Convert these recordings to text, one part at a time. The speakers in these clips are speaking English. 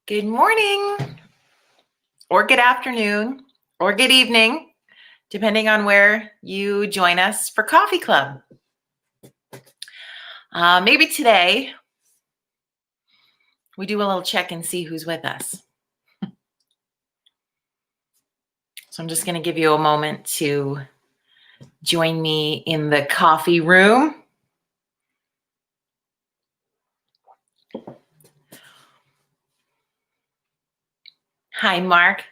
Good morning, or good afternoon, or good evening, depending on where you join us for Coffee Club. Maybe today we do a little check and see who's with us. So I'm just going to give you a moment to join me in the coffee room. Hi, Mark.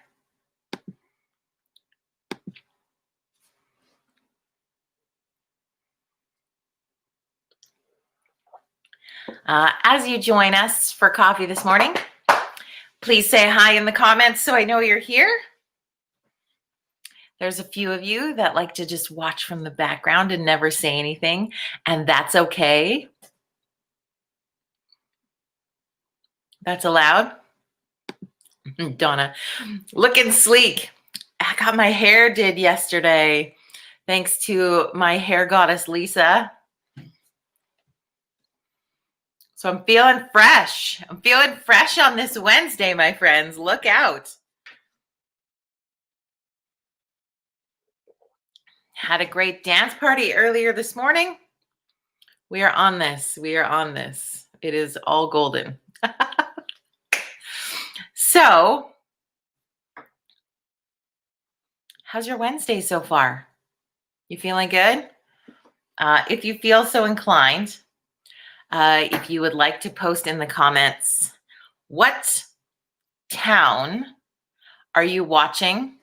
As you join us for coffee this morning, please say hi in the comments so I know you're here. There's a few of you that like to just watch from the background and never say anything, and that's okay. That's allowed. Donna, looking sleek. I got my hair did yesterday, thanks to my hair goddess, Lisa. So I'm feeling fresh. I'm feeling fresh on this Wednesday, my friends. Look out. Had a great dance party earlier this morning. We are on this. We are on this. It is all golden. So, how's your Wednesday so far? You feeling good? If you feel so inclined, if you would like to post in the comments, what town are you watching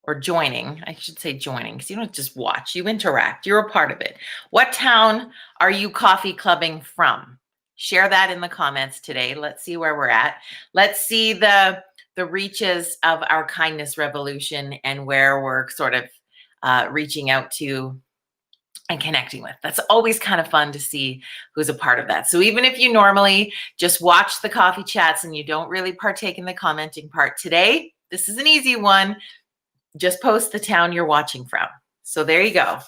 or joining? I should say joining, because you don't just watch, you interact, you're a part of it. What town are you coffee clubbing from? Share that in the comments today. Let's see where we're at. Let's see the reaches of our kindness revolution and where we're sort of reaching out to and connecting with. That's always kind of fun to see who's a part of that. So even if you normally just watch the coffee chats and you don't really partake in the commenting part today, this is an easy one. Just post the town you're watching from. So there you go.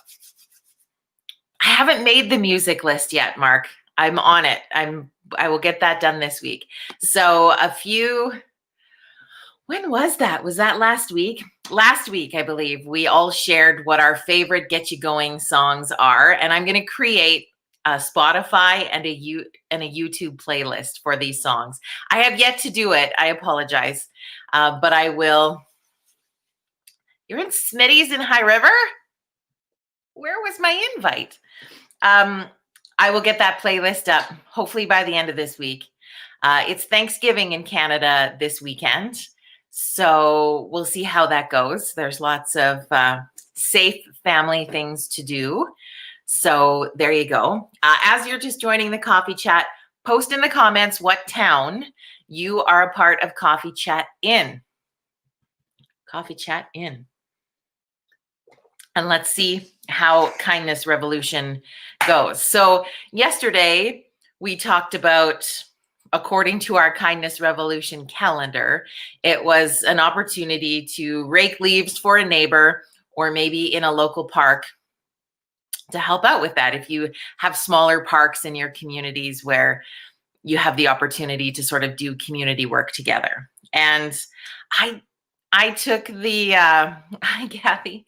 I haven't made the music list yet, Mark. I'm on it. I will get that done this week. So when was that? Was that last week? Last week, I believe, we all shared what our favorite Get You Going songs are. And I'm going to create a Spotify and a YouTube playlist for these songs. I have yet to do it. I apologize. But I will. You're in Smitty's in High River? Where was my invite? I will get that playlist up hopefully by the end of this week. It's Thanksgiving in Canada this weekend. So we'll see how that goes. There's lots of safe family things to do. So there you go. As you're just joining the coffee chat, post in the comments what town you are a part of Coffee Chat in. Coffee Chat in. And let's see how Kindness Revolution goes. So yesterday we talked about, according to our Kindness Revolution calendar, it was an opportunity to rake leaves for a neighbor or maybe in a local park to help out with that. If you have smaller parks in your communities where you have the opportunity to sort of do community work together. And I took the, hi, Kathy.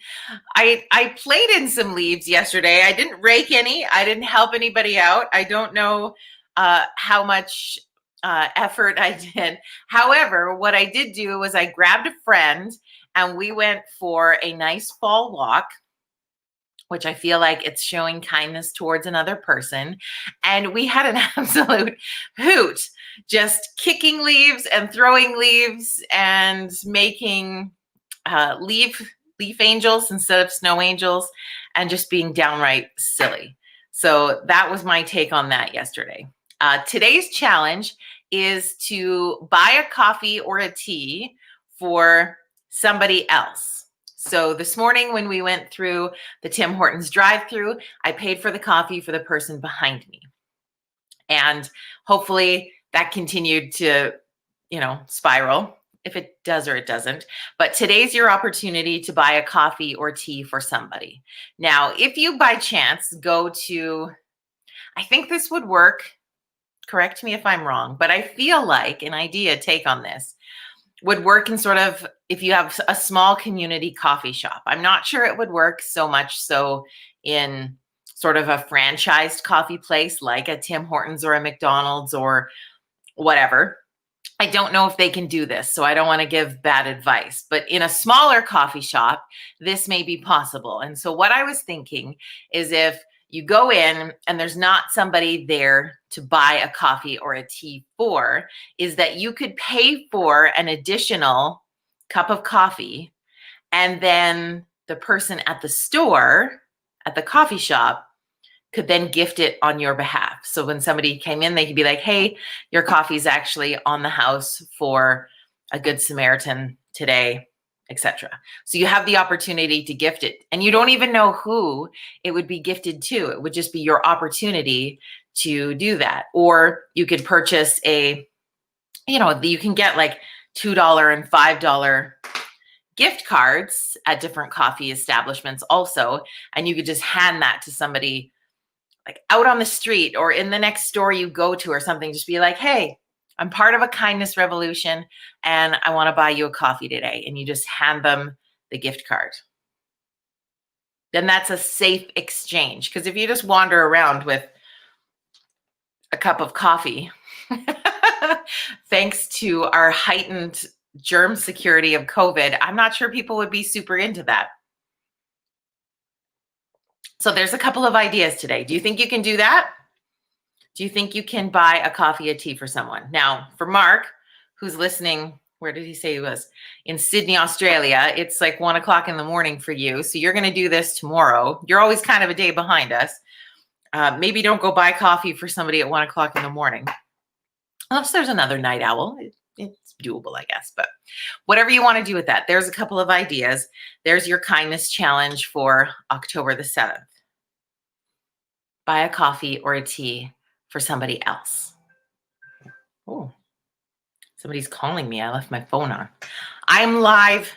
I played in some leaves yesterday. I didn't rake any. I didn't help anybody out. I don't know how much effort I did. However, what I did do was I grabbed a friend and we went for a nice fall walk, which I feel like it's showing kindness towards another person. And we had an absolute hoot, just kicking leaves and throwing leaves and making leaf angels instead of snow angels and just being downright silly. So that was my take on that yesterday. Today's challenge is to buy a coffee or a tea for somebody else. So this morning when we went through the Tim Hortons drive-through, I paid for the coffee for the person behind me. And hopefully that continued to, spiral. If it does or it doesn't. But today's your opportunity to buy a coffee or tea for somebody. Now, if you by chance go to, I think this would work correct me if I'm wrong, but I feel like an idea take on this would work in sort of if you have a small community coffee shop. I'm not sure it would work so much so in sort of a franchised coffee place like a Tim Hortons or a McDonald's or whatever. I don't know if they can do this, so I don't want to give bad advice, but in a smaller coffee shop, this may be possible. And so what I was thinking is if you go in and there's not somebody there to buy a coffee or a tea for, is that you could pay for an additional cup of coffee, and then the person at the store, at the coffee shop, could then gift it on your behalf. So when somebody came in, they could be like, hey, your coffee's actually on the house for a Good Samaritan today, etc. So you have the opportunity to gift it, and you don't even know who it would be gifted to. It would just be your opportunity to do that. Or you could purchase you can get like $2 and $5 gift cards at different coffee establishments also, and you could just hand that to somebody like out on the street or in the next store you go to or something. Just be like, hey, I'm part of a kindness revolution and I want to buy you a coffee today. And you just hand them the gift card. Then that's a safe exchange. Because if you just wander around with a cup of coffee, thanks to our heightened germ security of COVID, I'm not sure people would be super into that. So there's a couple of ideas today. Do you think you can do that? Do you think you can buy a coffee or tea for someone? Now, for Mark, who's listening, where did he say he was? In Sydney, Australia. It's like 1 o'clock in the morning for you. So you're going to do this tomorrow. You're always kind of a day behind us. Maybe don't go buy coffee for somebody at 1 o'clock in the morning. Unless there's another night owl. It's doable, I guess. But whatever you want to do with that, there's a couple of ideas. There's your kindness challenge for October the 7th. Buy a coffee or a tea for somebody else. Oh, somebody's calling me. I left my phone on. I'm live.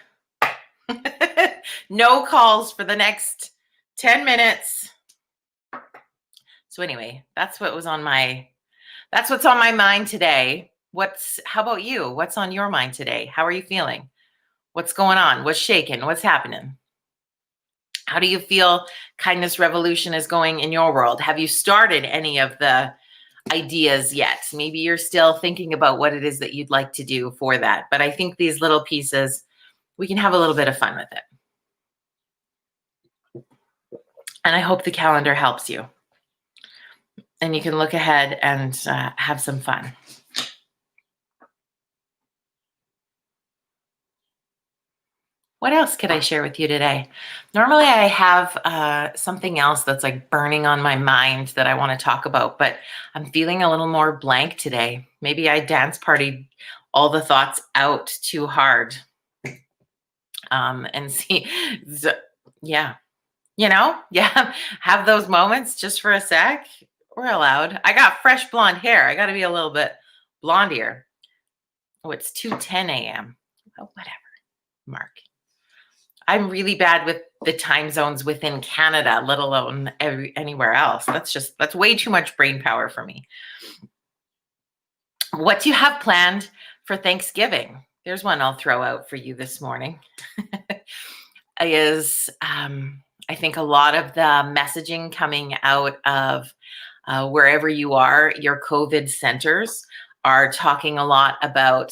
No calls for the next 10 minutes. So anyway, that's what's on my mind today. How about you? What's on your mind today? How are you feeling? What's going on? What's shaking? What's happening? How do you feel kindness revolution is going in your world? Have you started any of the ideas yet? Maybe you're still thinking about what it is that you'd like to do for that. But I think these little pieces, we can have a little bit of fun with it. And I hope the calendar helps you. And you can look ahead and have some fun. What else could I share with you today? Normally I have something else that's like burning on my mind that I want to talk about, but I'm feeling a little more blank today. Maybe I dance partied all the thoughts out too hard. And see, yeah, have those moments just for a sec. We're allowed. I got fresh blonde hair. I got to be a little bit blondier. Oh, it's 2:10 a.m. Oh, whatever, Mark. I'm really bad with the time zones within Canada, let alone anywhere else. That's way too much brain power for me. What do you have planned for Thanksgiving? There's one I'll throw out for you this morning. I think a lot of the messaging coming out of wherever you are, your COVID centers are talking a lot about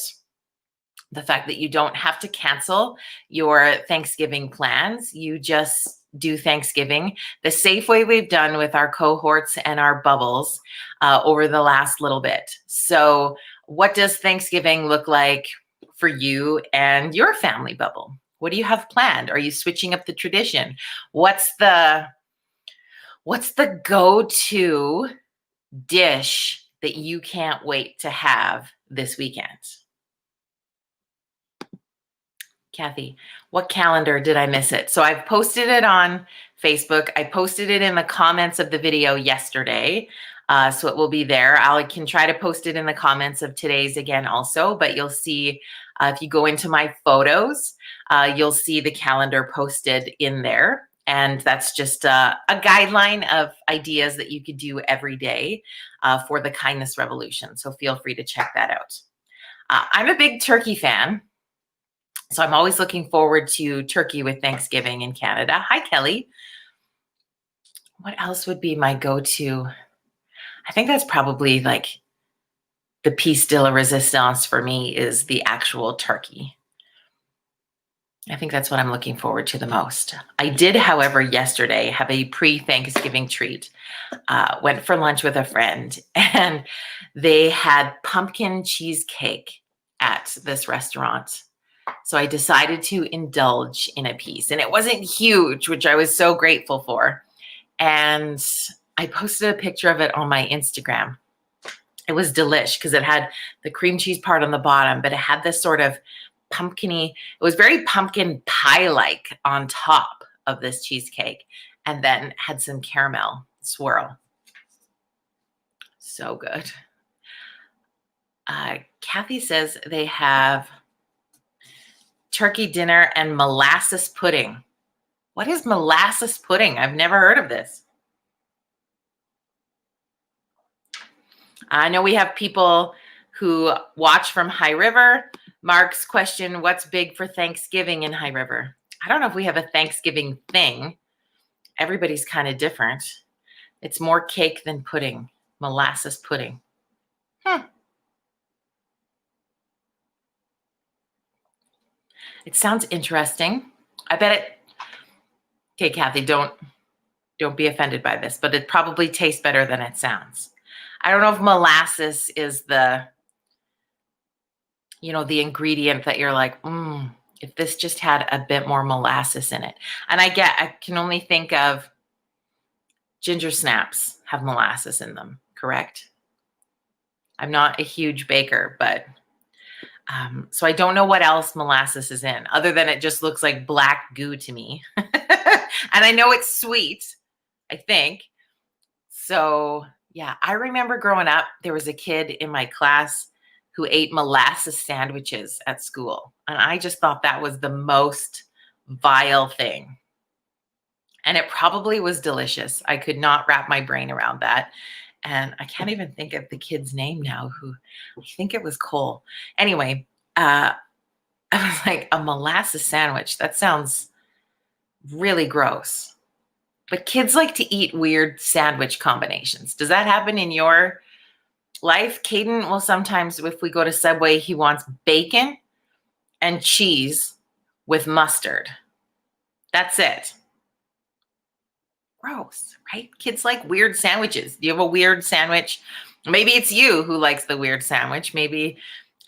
the fact that you don't have to cancel your Thanksgiving plans. You just do Thanksgiving the safe way we've done with our cohorts and our bubbles over the last little bit. So what does Thanksgiving look like for you and your family bubble? What do you have planned? Are you switching up the tradition? What's the go-to dish that you can't wait to have this weekend? Kathy, what calendar did I miss it? So I've posted it on Facebook. I posted it in the comments of the video yesterday. So it will be there. I can try to post it in the comments of today's again also, but you'll see if you go into my photos, you'll see the calendar posted in there. And that's just a guideline of ideas that you could do every day for the kindness revolution. So feel free to check that out. I'm a big turkey fan. So I'm always looking forward to turkey with Thanksgiving in Canada. Hi, Kelly. What else would be my go-to? I think that's probably like the piece de la resistance for me is the actual turkey. I think that's what I'm looking forward to the most. I did, however, yesterday have a pre-Thanksgiving treat. Went for lunch with a friend and they had pumpkin cheesecake at this restaurant. So I decided to indulge in a piece, and it wasn't huge, which I was so grateful for. And I posted a picture of it on my Instagram. It was delish because it had the cream cheese part on the bottom, but it had this sort of pumpkiny, it was very pumpkin pie-like on top of this cheesecake, and then had some caramel swirl. So good. Kathy says they have turkey dinner and molasses pudding. What is molasses pudding? I've never heard of this. I know we have people who watch from High River. Mark's question, what's big for Thanksgiving in High River? I don't know if we have a Thanksgiving thing. Everybody's kind of different. It's more cake than pudding, molasses pudding. It sounds interesting. I bet it, okay, Kathy, don't be offended by this, but it probably tastes better than it sounds. I don't know if molasses is the, the ingredient that you're like, if this just had a bit more molasses in it. And I can only think of ginger snaps have molasses in them, correct? I'm not a huge baker, but so I don't know what else molasses is in, other than it just looks like black goo to me. And I know it's sweet, I think. So yeah, I remember growing up, there was a kid in my class who ate molasses sandwiches at school. And I just thought that was the most vile thing. And it probably was delicious. I could not wrap my brain around that. And I can't even think of the kid's name now, who I think it was Cole. Anyway, I was like, a molasses sandwich. That sounds really gross. But kids like to eat weird sandwich combinations. Does that happen in your life? Caden will sometimes, if we go to Subway, he wants bacon and cheese with mustard. That's it. Gross, right? Kids like weird sandwiches. Do you have a weird sandwich? Maybe it's you who likes the weird sandwich. Maybe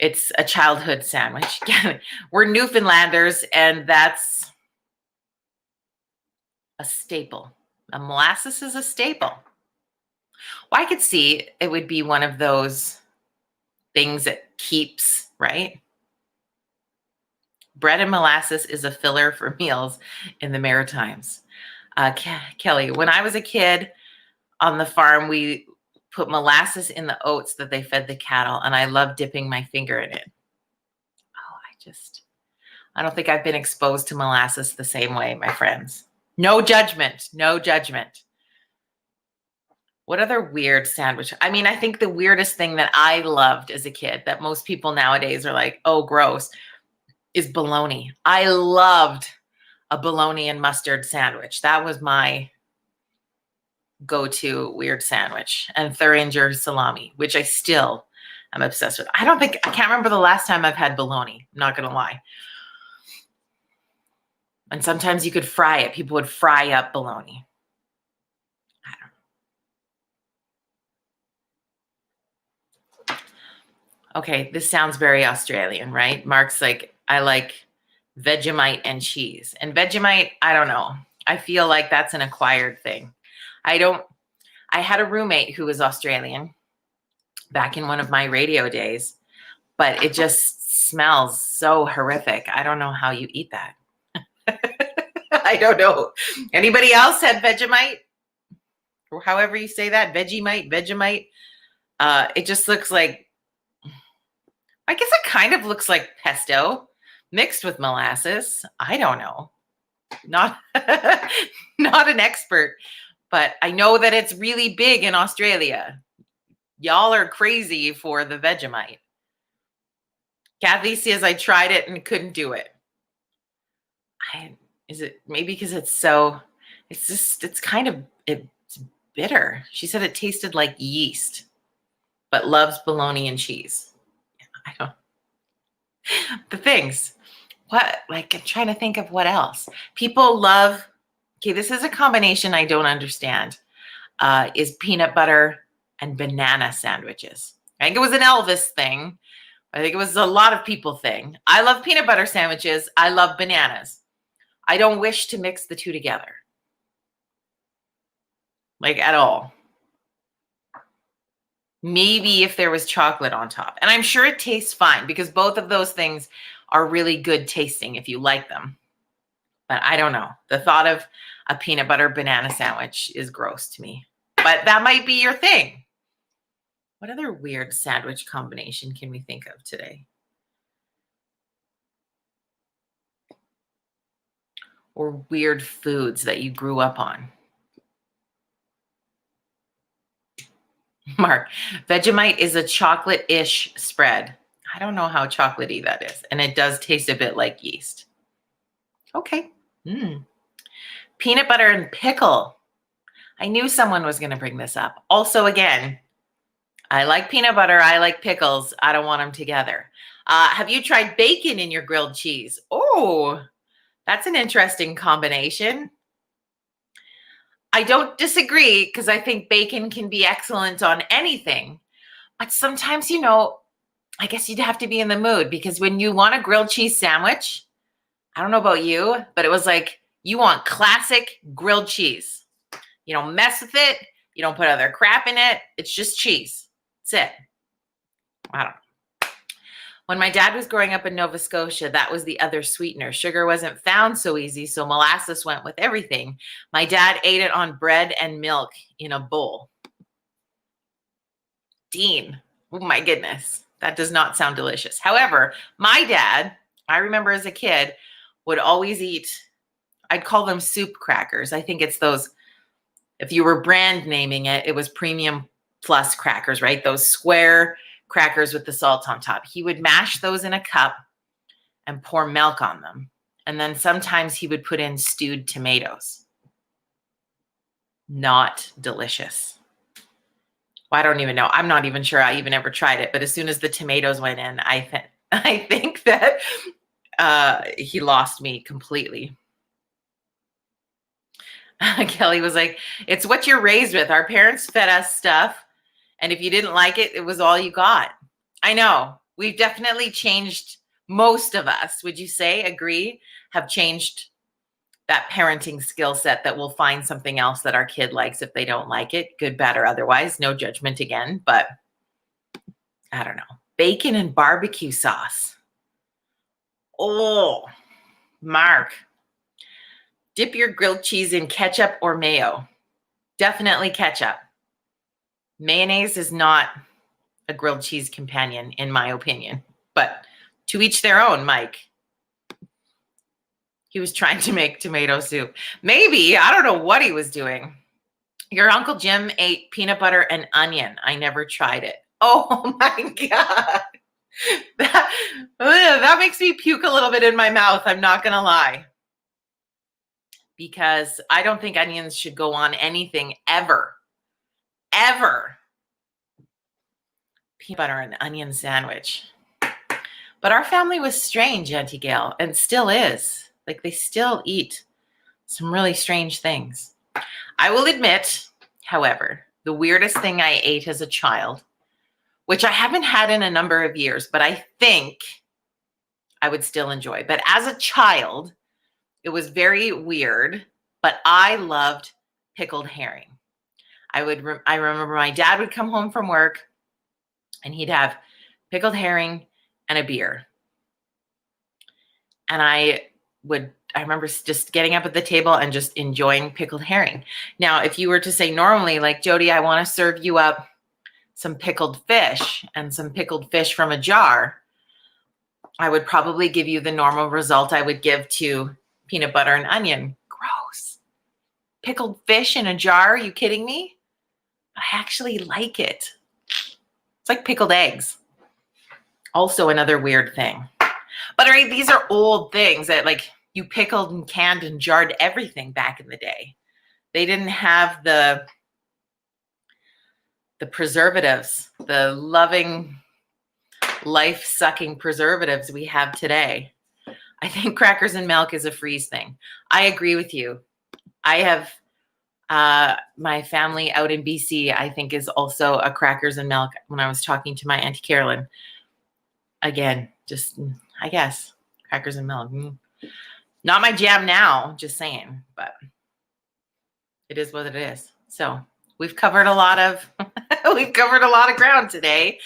it's a childhood sandwich. We're Newfoundlanders, and that's a staple. A molasses is a staple. Well, I could see it would be one of those things that keeps, right? Bread and molasses is a filler for meals in the Maritimes. Kelly, when I was a kid on the farm, we put molasses in the oats that they fed the cattle, and I love dipping my finger in it. Oh, I don't think I've been exposed to molasses the same way, my friends. No judgment, no judgment. What other weird sandwich? I mean, I think the weirdest thing that I loved as a kid that most people nowadays are like, oh, gross, is bologna. I loved a bologna and mustard sandwich. That was my go-to weird sandwich. And Thuringia salami, which I still am obsessed with. I can't remember the last time I've had bologna. I'm not going to lie. And sometimes you could fry it. People would fry up bologna. I don't know. Okay, this sounds very Australian, right? Mark's like, I like Vegemite and cheese. And Vegemite, I don't know. I feel like that's an acquired thing. I had a roommate who was Australian back in one of my radio days, but it just smells so horrific. I don't know how you eat that. I don't know. Anybody else had Vegemite? Or however you say that, Vegemite. It just looks like, I guess it kind of looks like pesto mixed with molasses. I don't know. Not, not an expert, but I know that it's really big in Australia. Y'all are crazy for the Vegemite. Kathy says I tried it and couldn't do it. Is it maybe because it's kind of, it's bitter. She said it tasted like yeast, but loves bologna and cheese. I don't, the things, I'm trying to think of what else. People love, okay, this is a combination I don't understand, is peanut butter and banana sandwiches. I think it was an Elvis thing. I think it was a lot of people thing. I love peanut butter sandwiches. I love bananas. I don't wish to mix the two together. Like at all. Maybe if there was chocolate on top. And I'm sure it tastes fine because both of those things are really good tasting if you like them. But I don't know. The thought of a peanut butter banana sandwich is gross to me. But that might be your thing. What other weird sandwich combination can we think of today? Or weird foods that you grew up on? Mark, Vegemite is a chocolate-ish spread. I don't know how chocolatey that is. And it does taste a bit like yeast. Okay. Peanut butter and pickle. I knew someone was going to bring this up. Also, again, I like peanut butter. I like pickles. I don't want them together. Have you tried bacon in your grilled cheese? Oh, that's an interesting combination. I don't disagree because I think bacon can be excellent on anything. But sometimes, I guess you'd have to be in the mood because when you want a grilled cheese sandwich, I don't know about you, but it was like you want classic grilled cheese. You don't mess with it. You don't put other crap in it. It's just cheese. That's it. I don't know. When my dad was growing up in Nova Scotia, that was the other sweetener. Sugar wasn't found so easy, so molasses went with everything. My dad ate it on bread and milk in a bowl. Dean, oh my goodness, that does not sound delicious. However, my dad, I remember as a kid, would always eat, I'd call them soup crackers. I think it's those, if you were brand naming it, it was Premium Plus crackers, right? Those square crackers with the salt on top. He would mash those in a cup and pour milk on them. And then sometimes he would put in stewed tomatoes. Not delicious. Well, I don't even know. I'm not even sure I even ever tried it. But as soon as the tomatoes went in, I think that he lost me completely. Kelly was like, it's what you're raised with. Our parents fed us stuff. And if you didn't like it, it was all you got. I know. We've definitely changed, most of us, would you say, agree, have changed that parenting skill set that we'll find something else that our kid likes if they don't like it, good, bad, or otherwise. No judgment again, but I don't know. Bacon and barbecue sauce. Oh, Mark. Dip your grilled cheese in ketchup or mayo. Definitely ketchup. Mayonnaise is not a grilled cheese companion, in my opinion, but to each their own, Mike. He was trying to make tomato soup. Maybe, I don't know what he was doing. Your Uncle Jim ate peanut butter and onion. I never tried it. Oh my God. That makes me puke a little bit in my mouth. I'm not going to lie. Because I don't think onions should go on anything ever. Ever. Peanut butter and onion sandwich. But our family was strange, Auntie Gail, and still is. Like they still eat some really strange things. I will admit, however, the weirdest thing I ate as a child, which I haven't had in a number of years, but I think I would still enjoy. But as a child, it was very weird, but I loved pickled herring. I remember my dad would come home from work and he'd have pickled herring and a beer. And I remember just getting up at the table and just enjoying pickled herring. Now, if you were to say normally, like, Jody, I want to serve you up some pickled fish and some pickled fish from a jar, I would probably give you the normal result I would give to peanut butter and onion. Gross. Pickled fish in a jar? Are you kidding me? I actually like it. It's like pickled eggs. Also another weird thing. But I mean, these are old things that like you pickled and canned and jarred everything back in the day. They didn't have the preservatives, the loving, life-sucking preservatives we have today. I think crackers and milk is a freeze thing. I agree with you. I have my family out in BC, I think, is also a crackers and milk. When I was talking to my Auntie Carolyn, again, just, I guess, crackers and milk. Not my jam now, just saying, but it is what it is. So we've covered a lot of ground today.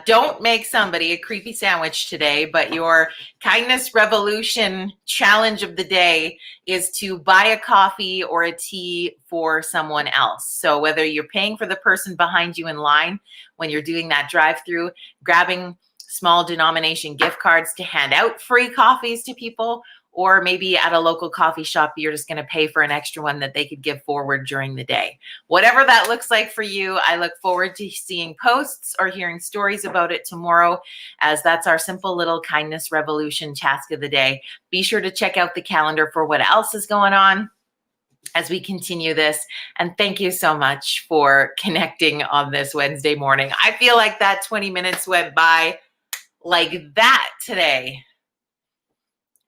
Don't make somebody a creepy sandwich today, but your kindness revolution challenge of the day is to buy a coffee or a tea for someone else. So whether you're paying for the person behind you in line when you're doing that drive-through, grabbing small denomination gift cards to hand out free coffees to people, or maybe at a local coffee shop, you're just going to pay for an extra one that they could give forward during the day. Whatever that looks like for you, I look forward to seeing posts or hearing stories about it tomorrow, as that's our simple little kindness revolution task of the day. Be sure to check out the calendar for what else is going on as we continue this. And thank you so much for connecting on this Wednesday morning. I feel like that 20 minutes went by like that today.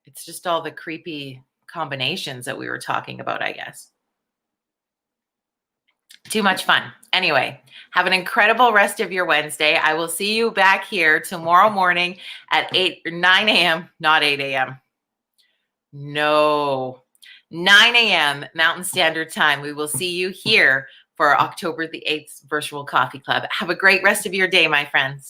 It's just all the creepy combinations that we were talking about, I guess. Too much fun. Anyway, have an incredible rest of your Wednesday. I will see you back here tomorrow morning at 9 a.m., not 8 a.m. No, 9 a.m. Mountain Standard Time. We will see you here for October the 8th Virtual Coffee Club. Have a great rest of your day, my friends.